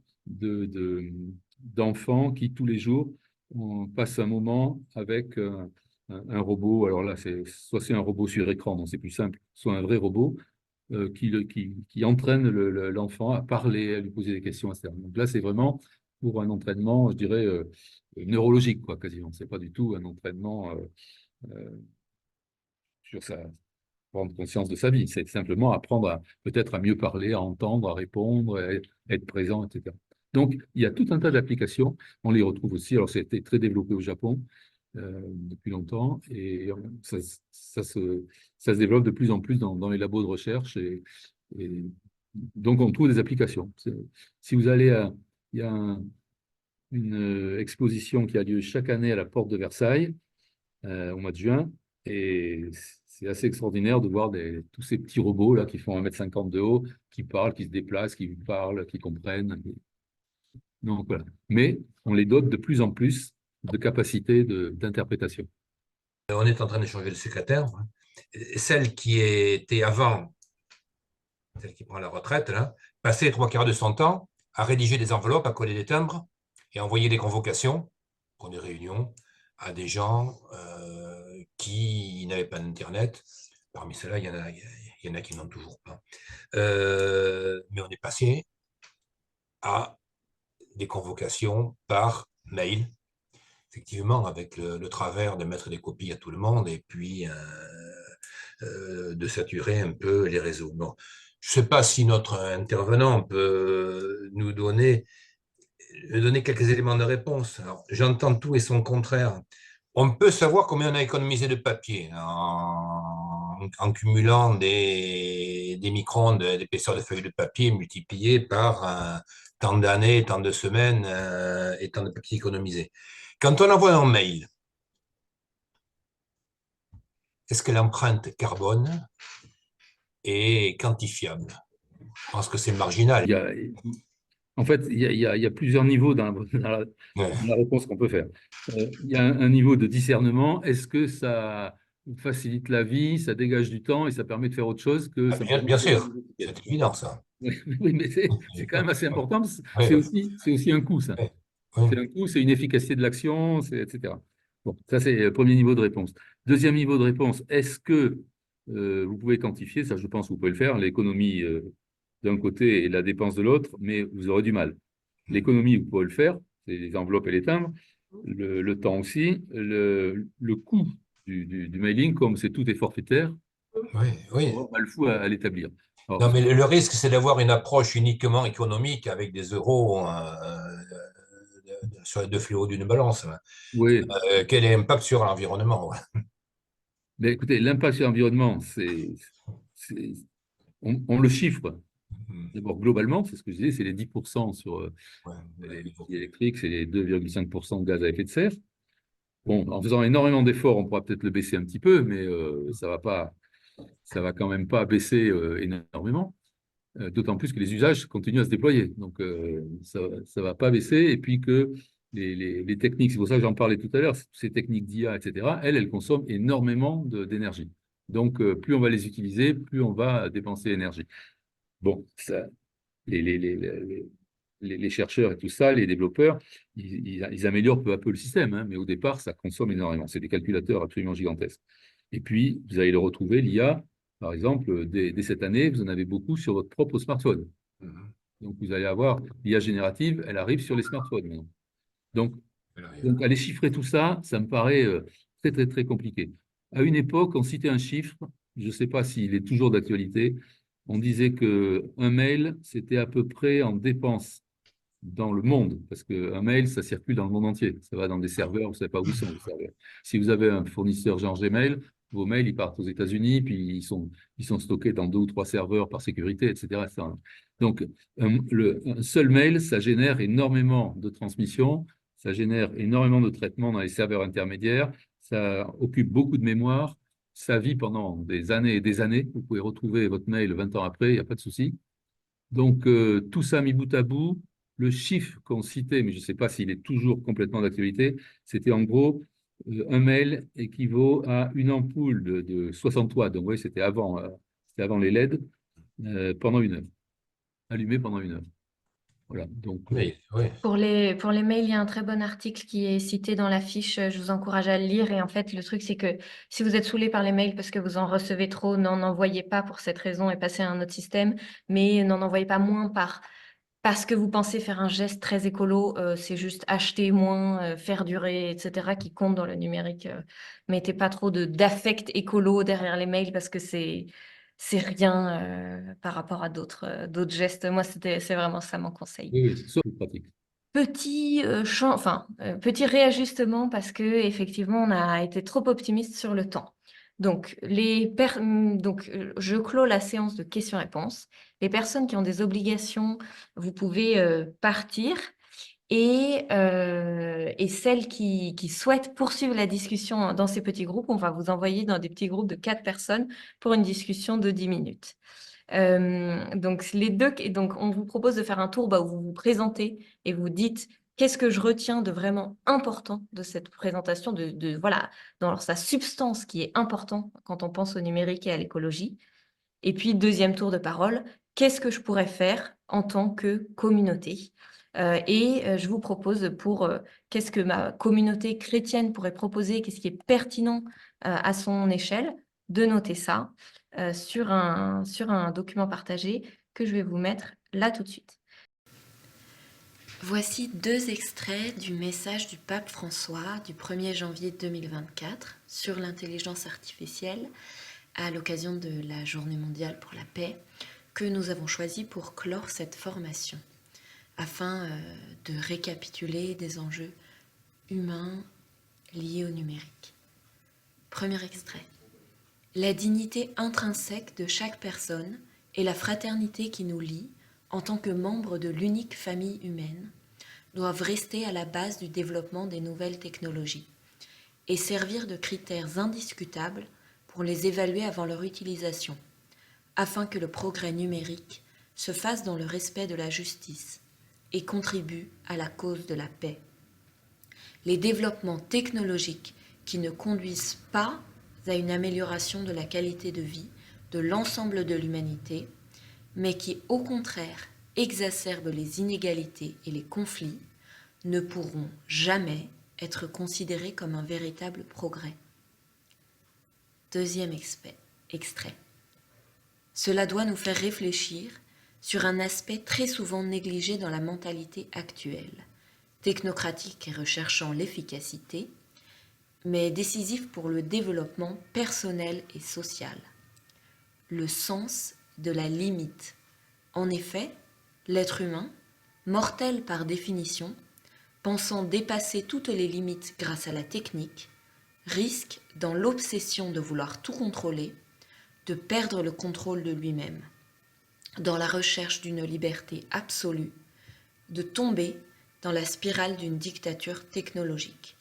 C: d'enfants qui, tous les jours, passent un moment avec un robot. Alors là, soit c'est un robot sur écran, donc c'est plus simple, soit un vrai robot qui entraîne l'enfant à parler, à lui poser des questions, etc. Donc là, c'est vraiment pour un entraînement, je dirais, neurologique, quoi, quasiment. C'est pas du tout un entraînement euh, sur prendre conscience de sa vie. C'est simplement apprendre peut-être à mieux parler, à entendre, à répondre, à être présent, etc. Donc, il y a tout un tas d'applications. On les retrouve aussi. Alors, c'était très développé au Japon depuis longtemps et ça se développe de plus en plus dans les labos de recherche et donc on trouve des applications. Si vous allez il y a une exposition qui a lieu chaque année à la porte de Versailles au mois de juin et c'est assez extraordinaire de voir tous ces petits robots là qui font 1,50 m de haut, qui parlent, qui se déplacent, qui parlent, qui comprennent. Donc voilà. Mais on les dote de plus en plus de capacités d'interprétation.
E: On est en train de changer de secrétaire. Celle qui était avant, celle qui prend la retraite, là, passait les 3/4 de son temps à rédiger des enveloppes, à coller des timbres et à envoyer des convocations pour des réunions à des gens qui n'avaient pas d'Internet. Parmi ceux-là, il y en a qui n'ont toujours pas. Mais on est passé à des convocations par mail, effectivement, avec le travers de mettre des copies à tout le monde et puis de saturer un peu les réseaux. Bon, je ne sais pas si notre intervenant peut nous donner quelques éléments de réponse. Alors, j'entends tout et son contraire. On peut savoir combien on a économisé de papier en cumulant des microns d'épaisseur de feuilles de papier multipliés par tant d'années, tant de semaines et tant de papier économisé. Quand on envoie un mail, est-ce que l'empreinte carbone est quantifiable? Je pense que c'est marginal.
C: En fait, il y a plusieurs niveaux
E: Ouais.
C: dans la réponse qu'on peut faire. Il y a un niveau de discernement. Est-ce que ça facilite la vie, ça dégage du temps et ça permet de faire autre chose que
E: Ah,
C: simplement
E: bien
C: faire
E: sûr,
C: des étiquettes?
E: c'est évident ça.
C: Oui, oui, mais c'est quand même assez important, parce que
E: Oui, oui,
C: c'est aussi un coût, ça.
E: oui, oui.
C: C'est un coût, c'est une efficacité de l'action, etc. Bon, ça, c'est le premier niveau de réponse. Deuxième niveau de réponse, est-ce que vous pouvez quantifier, ça je pense que vous pouvez le faire, l'économie d'un côté et la dépense de l'autre, mais vous aurez du mal. L'économie, vous pouvez le faire, c'est les enveloppes et les timbres, le temps aussi, le coût du mailing, comme c'est tout est forfaitaire,
E: Oui,
C: on
E: oui.
C: va avoir mal fou à l'établir. Alors,
E: Non, mais le risque, c'est d'avoir une approche uniquement économique avec des euros sur les deux fléaux d'une balance.
C: oui,
E: Quel est l'impact sur l'environnement? Ouais.
C: mais écoutez, l'impact sur l'environnement, c'est- on le chiffre. D'abord, globalement, c'est ce que je disais, c'est les 10% sur
E: Ouais, vous l'avez
C: l'énergie
E: évoqué.
C: électrique, c'est les 2,5% de gaz à effet de serre. Bon, en faisant énormément d'efforts, on pourra peut-être le baisser un petit peu, mais ça va quand même pas baisser énormément. D'autant plus que les usages continuent à se déployer. Donc, ça va pas baisser. Et puis que les techniques, c'est pour ça que j'en parlais tout à l'heure, ces techniques d'IA, etc., elles consomment énormément d'énergie. Donc, plus on va les utiliser, plus on va dépenser d'énergie. Bon, ça, les chercheurs et tout ça, les développeurs, ils améliorent peu à peu le système, hein, mais au départ, ça consomme énormément. C'est des calculateurs absolument gigantesques. Et puis, vous allez le retrouver, l'IA, par exemple, dès cette année, vous en avez beaucoup sur votre propre smartphone.
E: Mhm.
C: Donc, vous allez avoir l'IA générative, elle arrive sur les smartphones maintenant. Donc,
E: Elle arrive.
C: donc aller chiffrer tout ça, ça me paraît très, très, très compliqué. À une époque, on citait un chiffre, je ne sais pas s'il est toujours d'actualité, on disait qu'un mail, c'était à peu près en dépenses dans le monde, parce qu'un mail, ça circule dans le monde entier. Ça va dans des serveurs, vous ne savez pas où ils sont, les serveurs. Si vous avez un fournisseur genre Gmail, vos mails, ils partent aux États-Unis, puis ils sont stockés dans 2 ou 3 serveurs par sécurité, etc. etc. Donc, un seul mail, ça génère énormément de transmissions, ça génère énormément de traitements dans les serveurs intermédiaires, ça occupe beaucoup de mémoire, ça vit pendant des années et des années. Vous pouvez retrouver votre mail 20 ans après, il n'y a pas de souci. Donc, tout ça mis bout à bout, le chiffre qu'on citait, mais je ne sais pas s'il est toujours complètement d'actualité, c'était en gros, un mail équivaut à une ampoule de 60 watts. Donc, oui, c'était avant les LED, pendant 1 heure, allumé pendant 1 heure. Voilà. Donc,
E: Oui, oui.
A: Pour les mails, il y a un très bon article qui est cité dans la fiche. Je vous encourage à le lire. Et en fait, le truc, c'est que si vous êtes saoulé par les mails parce que vous en recevez trop, n'en envoyez pas pour cette raison et passez à un autre système. Mais n'en envoyez pas moins parce que vous pensez faire un geste très écolo. C'est juste acheter moins, faire durer, etc. qui compte dans le numérique. Mettez pas trop d'affect écolo derrière les mails parce que c'est rien par rapport à d'autres gestes. Moi, c'est vraiment ça mon conseil.
C: oui, oui, c'est sûr, c'est pratique.
A: Petit réajustement parce que effectivement on a été trop optimiste sur le temps. Donc, je clôt la séance de questions-réponses. Les personnes qui ont des obligations, vous pouvez partir. Et celles qui souhaitent poursuivre la discussion dans ces petits groupes, on va vous envoyer dans des petits groupes de 4 personnes pour une discussion de 10 minutes. Donc, on vous propose de faire un tour où vous vous présentez et vous dites qu'est-ce que je retiens de vraiment important de cette présentation, voilà, dans sa substance qui est important quand on pense au numérique et à l'écologie. Et puis, deuxième tour de parole, qu'est-ce que je pourrais faire en tant que communauté? Je vous propose qu'est-ce que ma communauté chrétienne pourrait proposer, qu'est-ce qui est pertinent à son échelle, de noter ça sur un document partagé que je vais vous mettre là tout de suite. Voici 2 extraits du message du pape François du 1er janvier 2024 sur l'intelligence artificielle à l'occasion de la Journée mondiale pour la paix que nous avons choisi pour clore cette formation afin de récapituler des enjeux humains liés au numérique. Premier extrait. La dignité intrinsèque de chaque personne et la fraternité qui nous lie en tant que membres de l'unique famille humaine doivent rester à la base du développement des nouvelles technologies et servir de critères indiscutables pour les évaluer avant leur utilisation, afin que le progrès numérique se fasse dans le respect de la justice, et contribuent à la cause de la paix. Les développements technologiques qui ne conduisent pas à une amélioration de la qualité de vie de l'ensemble de l'humanité, mais qui au contraire exacerbent les inégalités et les conflits, ne pourront jamais être considérés comme un véritable progrès. Deuxième extrait. Cela doit nous faire réfléchir sur un aspect très souvent négligé dans la mentalité actuelle, technocratique et recherchant l'efficacité, mais décisif pour le développement personnel et social. Le sens de la limite. En effet, l'être humain, mortel par définition, pensant dépasser toutes les limites grâce à la technique, risque, dans l'obsession de vouloir tout contrôler, de perdre le contrôle de lui-même, dans la recherche d'une liberté absolue, de tomber dans la spirale d'une dictature technologique.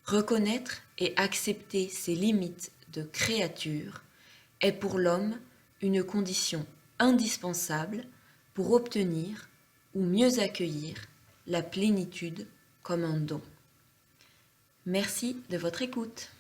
A: Reconnaître et accepter ces limites de créature est pour l'homme une condition indispensable pour obtenir ou mieux accueillir la plénitude comme un don. Merci de votre écoute.